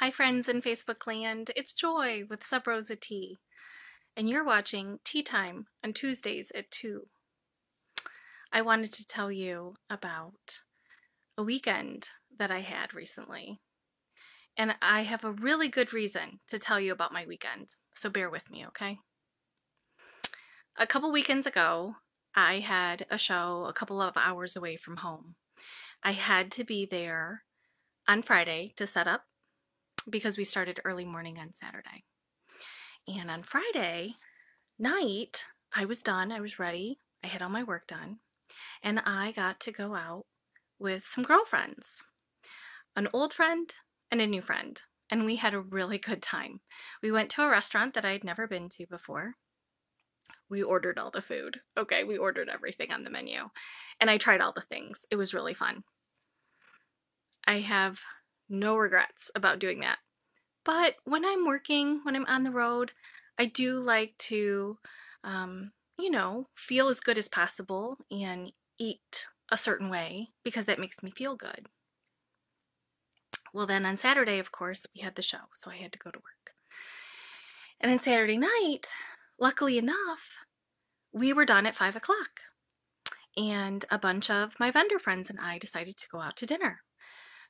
Hi friends in Facebook land, it's Joy with Sub Rosa Tea, and you're watching Tea Time on Tuesdays at 2. I wanted to tell you about a weekend that I had recently, and I have a really good reason to tell you about my weekend, so bear with me, okay? A couple weekends ago, I had a show a couple of hours away from home. I had to be there on Friday to set up because we started early morning on Saturday. And on Friday night, I was done, I was ready, I had all my work done, and I got to go out with some girlfriends, an old friend and a new friend, and we had a really good time. We went to a restaurant that I'd never been to before. We ordered all the food, okay? We ordered everything on the menu, and I tried all the things. It was really fun. I have no regrets about doing that. But when I'm working, when I'm on the road, I do like to, feel as good as possible and eat a certain way because that makes me feel good. Well, then on Saturday, of course, we had the show, so I had to go to work. And on Saturday night, luckily enough, we were done at 5 o'clock. And a bunch of my vendor friends and I decided to go out to dinner.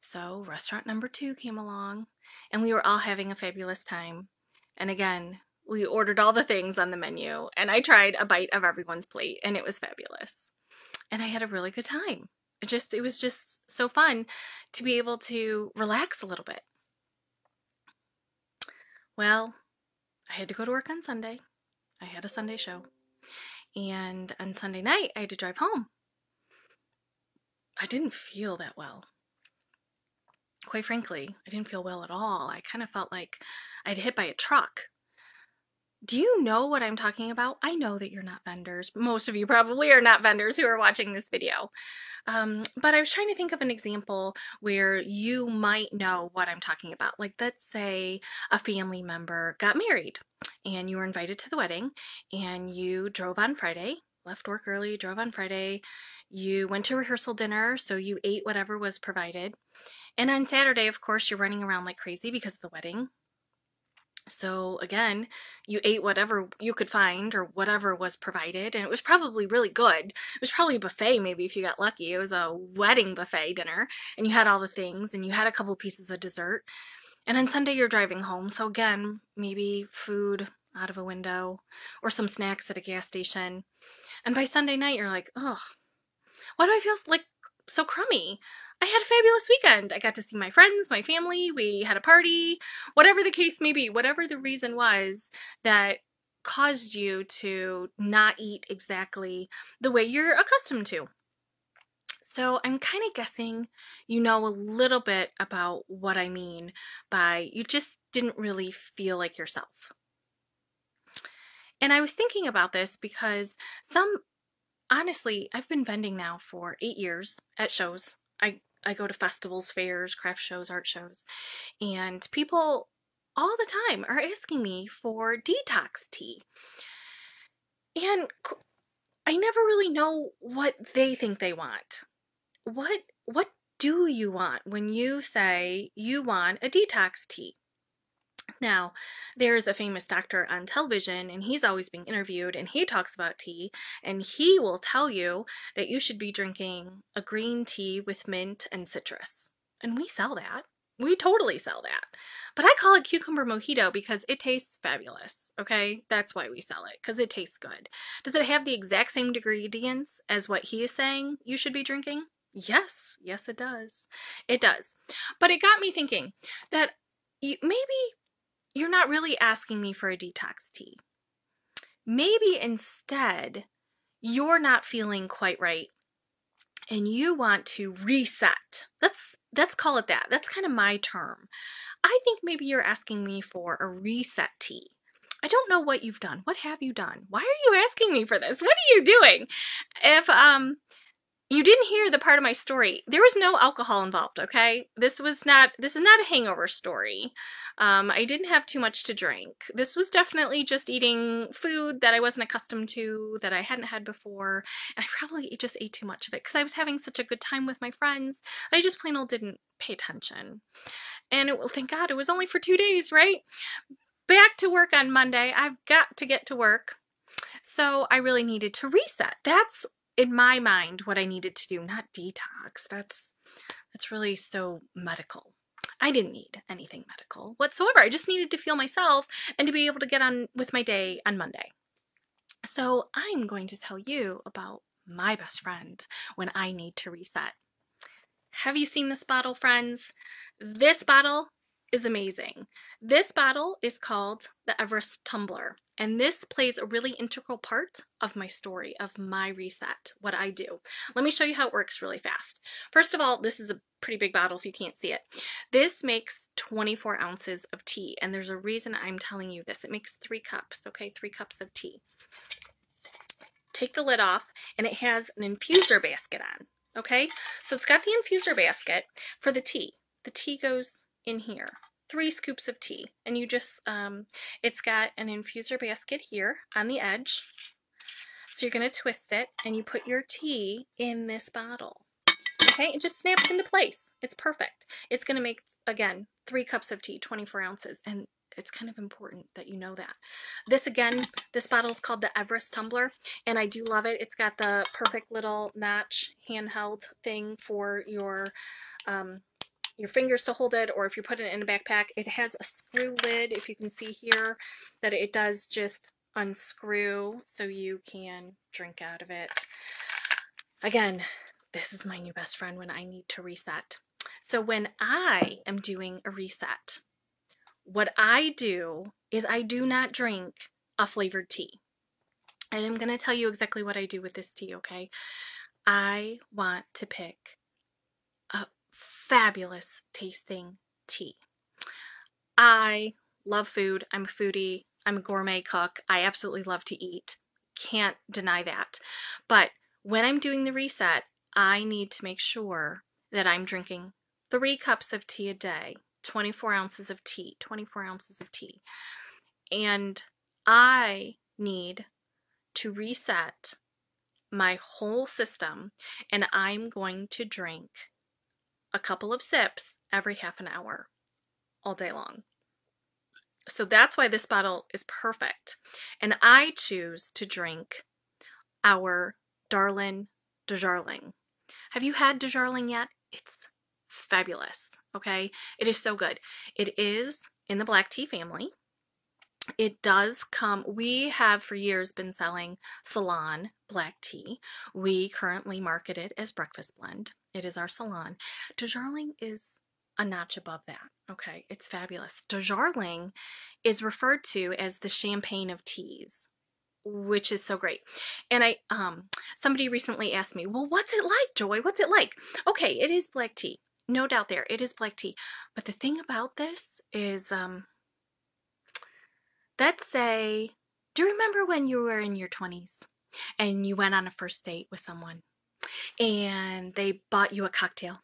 So restaurant number 2 came along, and we were all having a fabulous time. And again, we ordered all the things on the menu, and I tried a bite of everyone's plate, and it was fabulous. And I had a really good time. It was just so fun to be able to relax a little bit. Well, I had to go to work on Sunday. I had a Sunday show. And on Sunday night, I had to drive home. I didn't feel that well. Quite frankly, I didn't feel well at all. I kind of felt like I'd hit by a truck. Do you know what I'm talking about? I know that you're not vendors. Most of you probably are not vendors who are watching this video. But I was trying to think of an example where you might know what I'm talking about. Like, let's say a family member got married and you were invited to the wedding and you drove on Friday, left work early, drove on Friday. You went to rehearsal dinner, so you ate whatever was provided. And on Saturday, of course, you're running around like crazy because of the wedding. So again, you ate whatever you could find or whatever was provided, and it was probably really good. It was probably a buffet, maybe if you got lucky. It was a wedding buffet dinner, and you had all the things, and you had a couple pieces of dessert. And on Sunday, you're driving home, so again, maybe food out of a window or some snacks at a gas station. And by Sunday night, you're like, oh, why do I feel like so crummy? I had a fabulous weekend. I got to see my friends, my family, we had a party, whatever the case may be, whatever the reason was that caused you to not eat exactly the way you're accustomed to. So I'm kind of guessing you know a little bit about what I mean by you just didn't really feel like yourself. And I was thinking about this because honestly, I've been vending now for 8 years at shows. I go to festivals, fairs, craft shows, art shows, and people all the time are asking me for detox tea. And I never really know what they think they want. What do you want when you say you want a detox tea? Now, there's a famous doctor on television, and he's always being interviewed, and he talks about tea, and he will tell you that you should be drinking a green tea with mint and citrus. And we sell that. We totally sell that. But I call it cucumber mojito because it tastes fabulous, okay? That's why we sell it, because it tastes good. Does it have the exact same ingredients as what he is saying you should be drinking? Yes, it does. It does. But it got me thinking that maybe you're not really asking me for a detox tea. Maybe instead, you're not feeling quite right and you want to reset. Let's call it that. That's kind of my term. I think maybe you're asking me for a reset tea. I don't know what you've done. What have you done? Why are you asking me for this? What are you doing? you didn't hear the part of my story. There was no alcohol involved, okay? This is not a hangover story. I didn't have too much to drink. This was definitely just eating food that I wasn't accustomed to, that I hadn't had before, and I probably just ate too much of it because I was having such a good time with my friends. I just plain old didn't pay attention. And thank God it was only for 2 days, right? Back to work on Monday. I've got to get to work. So I really needed to reset. That's, in my mind, what I needed to do, not detox. That's really so medical. I didn't need anything medical whatsoever. I just needed to feel myself and to be able to get on with my day on Monday. So I'm going to tell you about my best friend when I need to reset. Have you seen this bottle, friends? This bottle is amazing. This bottle is called the Everest Tumbler, and this plays a really integral part of my story, of my reset, what I do. Let me show you how it works really fast. First of all, this is a pretty big bottle if you can't see it. This makes 24 ounces of tea, and there's a reason I'm telling you this. It makes 3 cups, okay? 3 cups of tea. Take the lid off, and it has an infuser basket on, okay? So it's got the infuser basket for the tea. The tea goes in here. 3 scoops of tea, and you just, it's got an infuser basket here on the edge. So you're going to twist it, and you put your tea in this bottle. Okay, it just snaps into place. It's perfect. It's going to make, again, 3 cups of tea, 24 ounces, and it's kind of important that you know that. This, again, this bottle is called the Everest Tumbler, and I do love it. It's got the perfect little notch handheld thing for your fingers to hold it, or if you're putting it in a backpack. It has a screw lid, if you can see here, that it does just unscrew so you can drink out of it. Again, this is my new best friend when I need to reset. So when I am doing a reset, what I do is I do not drink a flavored tea. And I'm going to tell you exactly what I do with this tea, okay? I want to pick a fabulous tasting tea. I love food. I'm a foodie. I'm a gourmet cook. I absolutely love to eat. Can't deny that. But when I'm doing the reset, I need to make sure that I'm drinking 3 cups of tea a day, 24 ounces of tea, 24 ounces of tea. And I need to reset my whole system, and I'm going to drink a couple of sips every half an hour all day long. So that's why this bottle is perfect. And I choose to drink our Darlin Desjarling. Have you had Desjarling yet? It's fabulous, okay? It is so good. It is in the black tea family. It does come, we have for years been selling Ceylon black tea. We currently market it as breakfast blend. It is our Ceylon. Desjarling is a notch above that, okay? It's fabulous. Desjarling is referred to as the champagne of teas, which is so great. And somebody recently asked me, well, what's it like, Joy? What's it like? Okay, it is black tea. No doubt there. It is black tea. But the thing about this is, let's say, do you remember when you were in your 20s and you went on a first date with someone and they bought you a cocktail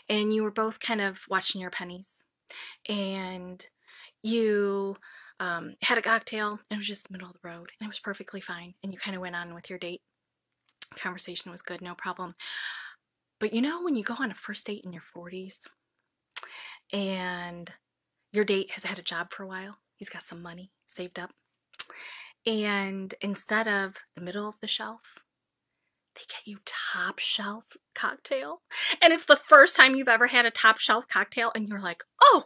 and you were both kind of watching your pennies and you had a cocktail and it was just middle of the road and it was perfectly fine and you kind of went on with your date. Conversation was good, no problem. But you know when you go on a first date in your 40s and your date has had a job for a while, he's got some money saved up, and instead of the middle of the shelf, they get you top shelf cocktail, and it's the first time you've ever had a top shelf cocktail, and you're like, oh,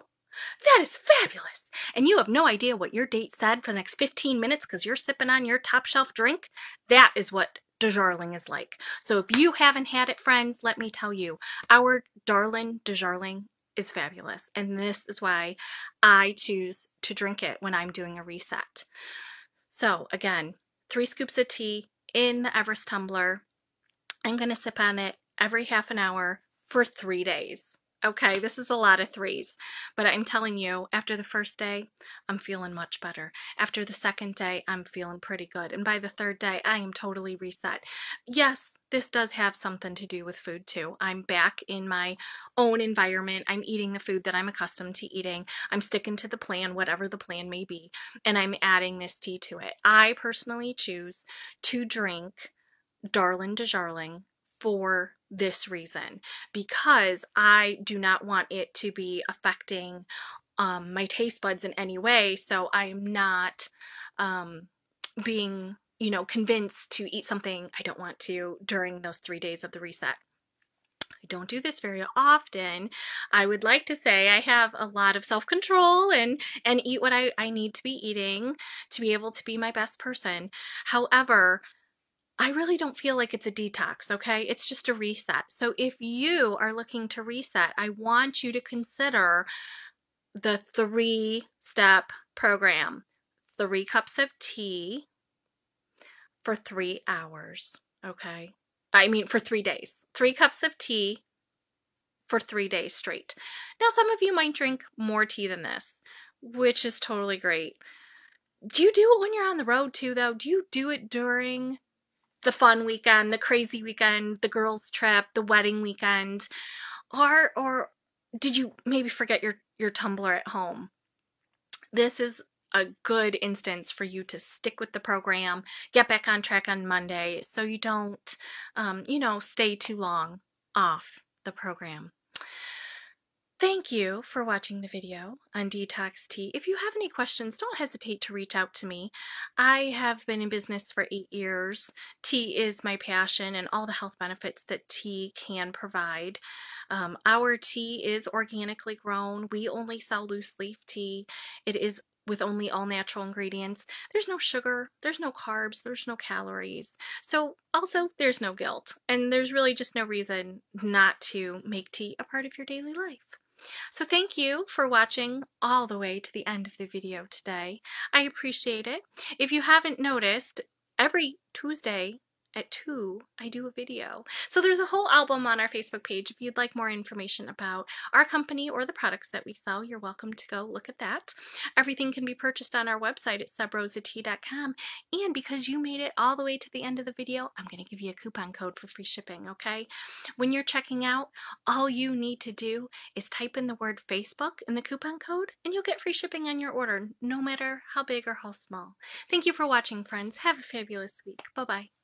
that is fabulous, and you have no idea what your date said for the next 15 minutes because you're sipping on your top shelf drink. That is what Desjarling is like. So if you haven't had it, friends, let me tell you, our Darlin Desjarling is fabulous, and this is why I choose to drink it when I'm doing a reset. So again, 3 scoops of tea in the Everest tumbler. I'm going to sip on it every half an hour for 3 days. Okay, this is a lot of threes, but I'm telling you, after the first day, I'm feeling much better. After the second day, I'm feeling pretty good. And by the third day, I am totally reset. Yes, this does have something to do with food too. I'm back in my own environment. I'm eating the food that I'm accustomed to eating. I'm sticking to the plan, whatever the plan may be, and I'm adding this tea to it. I personally choose to drink Darlin de Jarling for this reason, because I do not want it to be affecting my taste buds in any way. So I'm not being, convinced to eat something I don't want to during those 3 days of the reset. I don't do this very often. I would like to say I have a lot of self-control and eat what I need to be eating to be able to be my best person. However, I really don't feel like it's a detox, okay? It's just a reset. So if you are looking to reset, I want you to consider the 3-step program. 3 cups of tea for 3 hours, okay? I mean, for 3 days. 3 cups of tea for 3 days straight. Now, some of you might drink more tea than this, which is totally great. Do you do it when you're on the road too, though? Do you do it during the fun weekend, the crazy weekend, the girls' trip, the wedding weekend, or did you maybe forget your tumbler at home? This is a good instance for you to stick with the program, get back on track on Monday, so you don't, stay too long off the program. Thank you for watching the video on Detox Tea. If you have any questions, don't hesitate to reach out to me. I have been in business for 8 years. Tea is my passion and all the health benefits that tea can provide. Our tea is organically grown. We only sell loose leaf tea. It is with only all natural ingredients. There's no sugar, there's no carbs, there's no calories. So also there's no guilt, and there's really just no reason not to make tea a part of your daily life. So thank you for watching all the way to the end of the video today. I appreciate it. If you haven't noticed, every Tuesday at 2, I do a video. So there's a whole album on our Facebook page. If you'd like more information about our company or the products that we sell, you're welcome to go look at that. Everything can be purchased on our website at subrosatea.com. And because you made it all the way to the end of the video, I'm going to give you a coupon code for free shipping, okay? When you're checking out, all you need to do is type in the word Facebook in the coupon code, and you'll get free shipping on your order, no matter how big or how small. Thank you for watching, friends. Have a fabulous week. Bye-bye.